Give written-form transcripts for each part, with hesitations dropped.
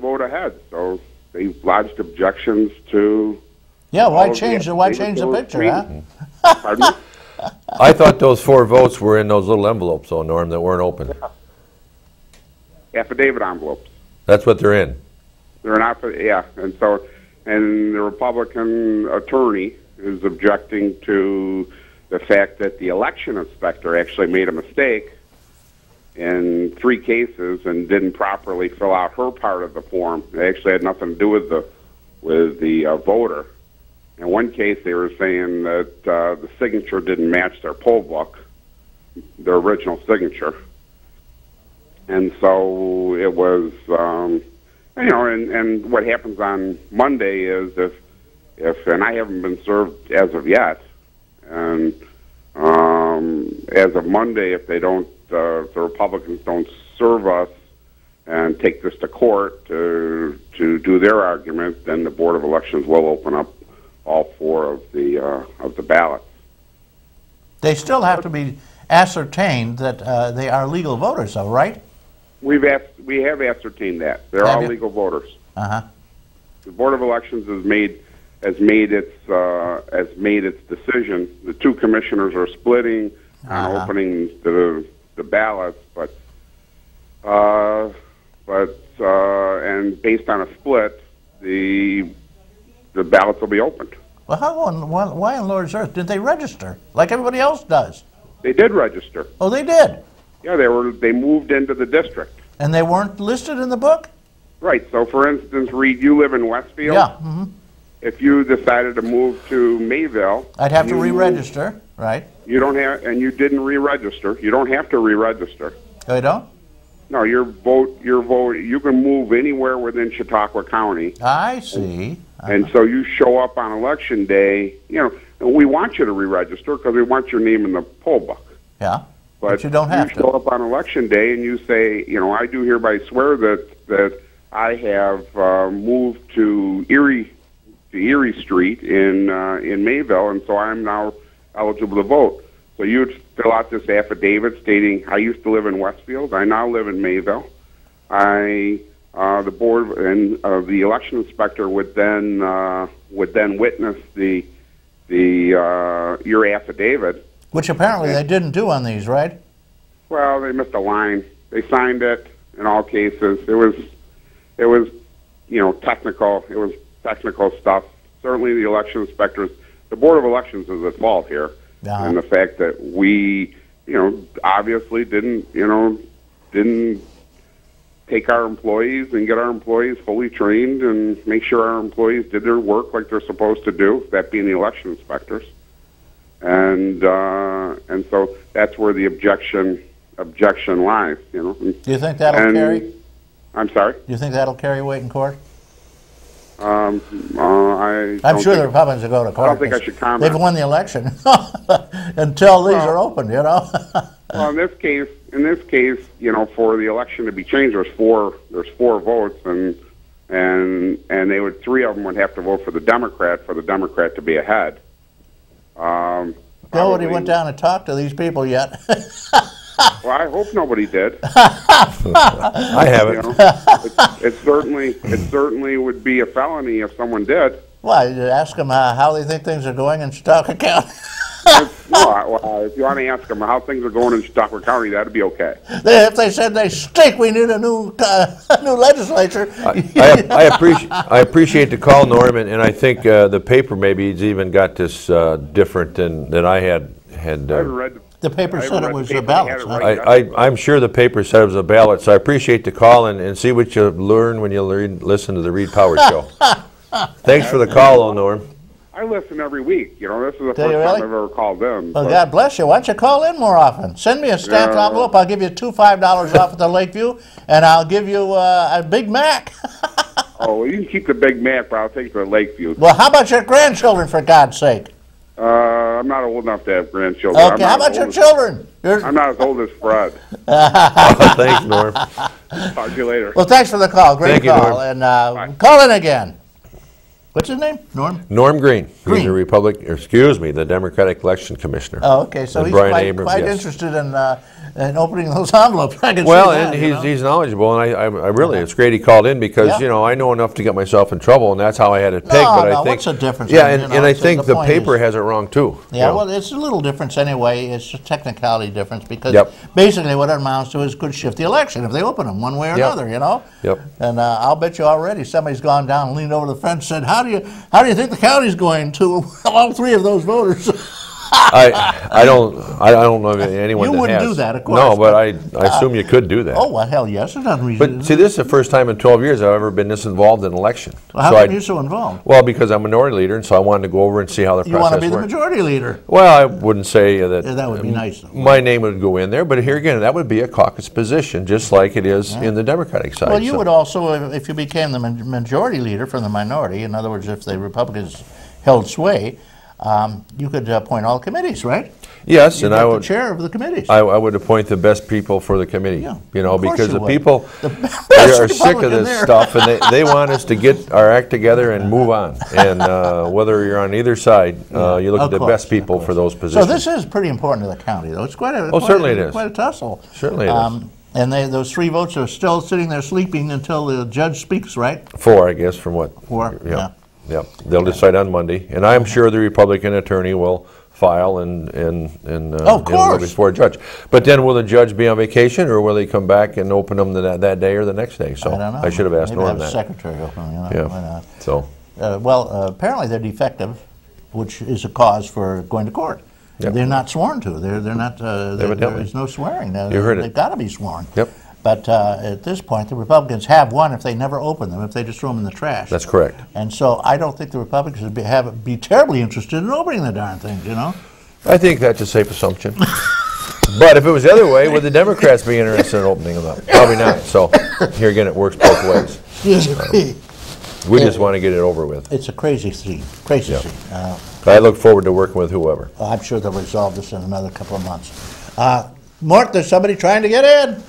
vote ahead. So they lodged objections to. Yeah, why change the picture, huh? Pardon me? I thought those 4 votes were in those little envelopes, though, Norm, that weren't open. Affidavit envelopes. That's what they're in. They're not, yeah. And so, and the Republican attorney is objecting to the fact that the election inspector actually made a mistake in 3 cases and didn't properly fill out her part of the form. It actually had nothing to do with the voter. In one case, they were saying that the signature didn't match their poll book, their original signature. And so it was, and what happens on Monday is and I haven't been served as of yet, and as of Monday, if they don't, if the Republicans don't serve us and take this to court to do their argument, then the Board of Elections will open up all 4 of the ballots. They still have to be ascertained that they are legal voters, though, right? We have ascertained that they're all legal voters. Uh-huh. The Board of Elections has made its decision. The 2 commissioners are splitting on opening the ballots, and based on a split, the ballots will be opened. Well, why on Lord's earth did they register like everybody else does? They did register. Oh, they did? Yeah, they moved into the district. And they weren't listed in the book? Right. So, for instance, Reed, you live in Westfield. Yeah. Mm-hmm. If you decided to move to Mayville, I'd have to re-register, right? You don't have, and you didn't re-register. You don't have to re-register. Oh, you don't? No, your vote. You can move anywhere within Chautauqua County. I see. And so you show up on election day. And we want you to re-register because we want your name in the poll book. Yeah. But you don't have to. You show up on election day and you say, I do hereby swear that I have moved to Erie Street in Mayville, and so I'm now eligible to vote. So you'd fill out this affidavit stating, I used to live in Westfield. I now live in Mayville. The board and the election inspector would then witness your affidavit. Which apparently they didn't do on these, right? Well, they missed a line. They signed it in all cases. It was technical. It was technical stuff. Certainly the election inspectors, the Board of Elections is at fault here. And the fact that we, obviously didn't take our employees and get our employees fully trained and make sure our employees did their work like they're supposed to do, that being the election inspectors. And so that's where the objection lies, Do you think that'll carry? I'm sorry? Do you think that'll carry weight in court? I'm sure the Republicans will go to court. I don't think I should comment. They've won the election until these are open, Well, in this case, for the election to be changed, there's four votes, and 3 of them would have to vote for the Democrat to be ahead. Nobody went down and talked to these people yet. Well, I hope nobody did. I haven't. It certainly would be a felony if someone did. Well, you ask them how they think things are going in Chautauqua County. Well, if you want to ask them how things are going in Chautauqua County, that'd be okay. If they said they stink, we need a new legislature. I appreciate the call, Norm, and I think the paper maybe has even got this different than I had. I haven't read the paper said it was a ballot. I'm sure the paper said it was a ballot, so I appreciate the call and see what you learn when you listen to the Reed Power Show. Thanks for the call, Norm. I listen every week. This is the first time I've ever called in. Well, God bless you. Why don't you call in more often? Send me a stamped envelope. I'll give you $5 off at the Lakeview, and I'll give you a Big Mac. Oh, well, you can keep the Big Mac, but I'll take the Lakeview. Well, how about your grandchildren, for God's sake? I'm not old enough to have grandchildren. Okay, how about your children? I'm not as old as Fred. Thanks, Norm. Talk to you later. Well, thanks for the call. Great call. You, and call in again. What's his name? Norm? Norm Green. He's Green. the Democratic Election Commissioner. Oh, okay. So And he's Brian quite, Abrams, quite yes. interested in opening those envelopes. I can Well, see that, and he's knowledgeable, and I really, it's great he called in because, Yeah. I know enough to get myself in trouble, and that's how I had it pegged. No, But I no, think, what's the difference? Yeah, I mean, and I so think the the point paper is- has it wrong too. Yeah, well, it's a little difference anyway. It's a technicality difference because Yep. basically what it amounts to is could shift the election if they open them one way or Yep. another, Yep. And I'll bet you already somebody's gone down and leaned over the fence and said, "How do you think the county's going to all three of those voters?" I don't know of anyone You that wouldn't has. do that, of course, No, but but, I assume you could do that. Oh, well, hell yes, it doesn't reason. But see, this is the first time in 12 years I've ever been this involved in an election. Well, how So come you're so involved? Well, because I'm minority leader, and so I wanted to go over and see how the You want process to be the works. majority leader. Well, I wouldn't say that. Yeah, that would be nice, though. My name would go in there, but here again, that would be a caucus position, just like it is in the Democratic side. Well, you so- would also, if you became the majority leader from the minority, in other words, if the Republicans held sway, you could appoint all committees, right? Yes, You'd and be I the would. chair of the committees. I would appoint the best people for the committee. Yeah, Because of course you the would. people The they are best sick of Republican this there. stuff, and they want us to get our act together and move on. And whether you're on either side, you look Of at the course, best people of for course. those positions. So this is pretty important to the county, though. It's quite a certainly it is. quite a tussle. Certainly it is. And those 3 votes are still sitting there sleeping until the judge speaks, right? 4, I guess, from what? 4, yeah. Yep. They'll decide on Monday, and I'm sure the Republican attorney will file and Of course. before a judge. But then will the judge be on vacation, or will he come back and open them that day or the next day? So I don't know. should have asked Maybe Norm have a that. secretary open, Yeah. why not? So Apparently they're defective, which is a cause for going to court. Yep. They're not sworn to. They're not. Evidently. There's no swearing. You heard it. They've got to be sworn. Yep. But at this point, the Republicans have won if they never open them, if they just throw them in the trash. that's correct. And so I don't think the Republicans would be terribly interested in opening the darn things, I think that's a safe assumption. But if it was the other way, would the Democrats be interested in opening them up? Probably not. So here again, it works both ways. We just want to get it over with. It's a crazy scene. Crazy Yeah. scene. I look forward to working with whoever. I'm sure they'll resolve this in another couple of months. Mort, there's somebody trying to get in.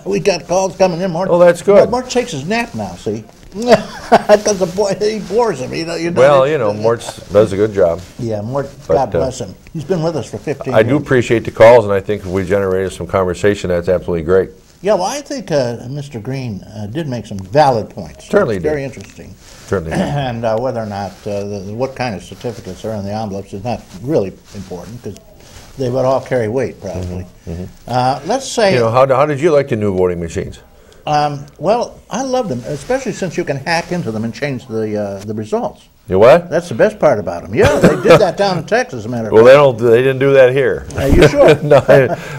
We got calls coming in, Mort. Oh, that's good. Well, Mort takes his nap now, see? Because the boy, he bores him. Mort does a good job. Yeah, Mort, But, God bless him. He's been with us for 15 I years. do appreciate the calls, and I think if we generated some conversation, that's absolutely great. Yeah, well, I think Mr. Green did make some valid points. Certainly It's did. very interesting. Certainly. And whether or not, what kind of certificates are in the envelopes is not really important because they would all carry weight, probably. Let's say... How did you like the new voting machines? Well, I love them, especially since you can hack into them and change the results. You what? That's the best part about them. Yeah, they did that down in Texas, as a matter of Well, fact. they didn't do that here. Are you sure? No,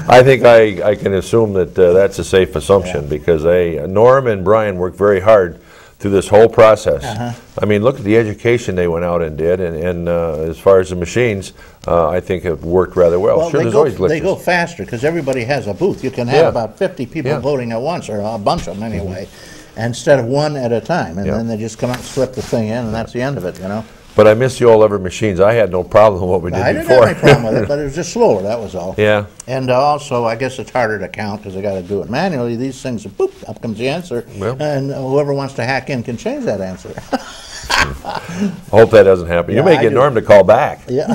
I think I can assume that that's a safe assumption because Norm and Brian worked very hard through this whole process. I mean, look at the education they went out and did, and as far as the machines, I think it worked rather well. Well, Sure, there's always glitches. they go faster because everybody has a booth. You can have Yeah. about 50 people Yeah. voting at once, or a bunch of them anyway, instead of one at a time. And Yeah. then they just come out and slip the thing in, and that's the end of it, But I miss the old lever machines. I had no problem with what we did I didn't before. have any problem with it, but it was just slower, that was all. Yeah. And also, I guess it's harder to count because they got to do it manually. These things, boop, up comes the answer, Well. and whoever wants to hack in can change that answer. I hope that doesn't happen. Yeah, You may I get do. Norm to call back. Yeah.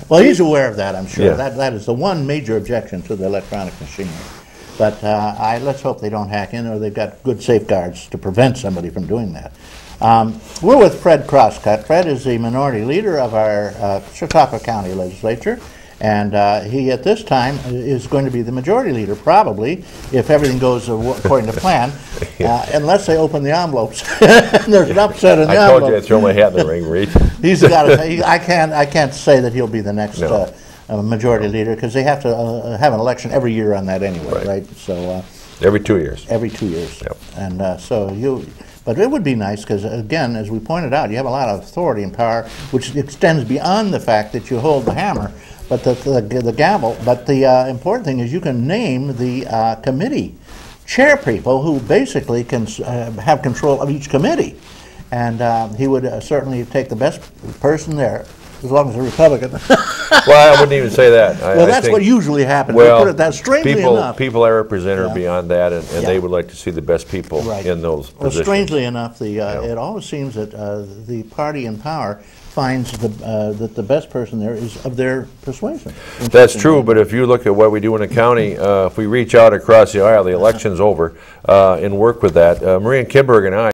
Well, he's aware of that, I'm sure. Yeah. That is the one major objection to the electronic machinery. But let's hope they don't hack in, or they've got good safeguards to prevent somebody from doing that. We're with Fred Crosscut. Fred is the minority leader of our Chautauqua County Legislature, and he at this time is going to be the majority leader, probably, if everything goes according to plan, unless they open the envelopes. And there's an upset in the I told envelope. you I'd throw my hat in the ring, Reed. He's got to. I can't say that he'll be the next No. majority leader because they have to have an election every year on that anyway, right? So Every 2 years. every 2 years. Yep. And but it would be nice because again, as we pointed out, you have a lot of authority and power, which extends beyond the fact that you hold the hammer, but the gavel. But the important thing is you can name the committee chair people who basically can have control of each committee. And he would certainly take the best person there as long as they're Republican. Well, I wouldn't even say that. Well, that's what usually happens. Well, We put it that strangely enough. people I represent are Yeah. beyond that, and Yeah. they would like to see the best people Right. in those Well, positions. strangely enough, it always seems that the party in power finds that the best person there is of their persuasion. That's true, but if you look at what we do in the county, if we reach out across the aisle, the election's over, and work with that, Maria Kimberg and I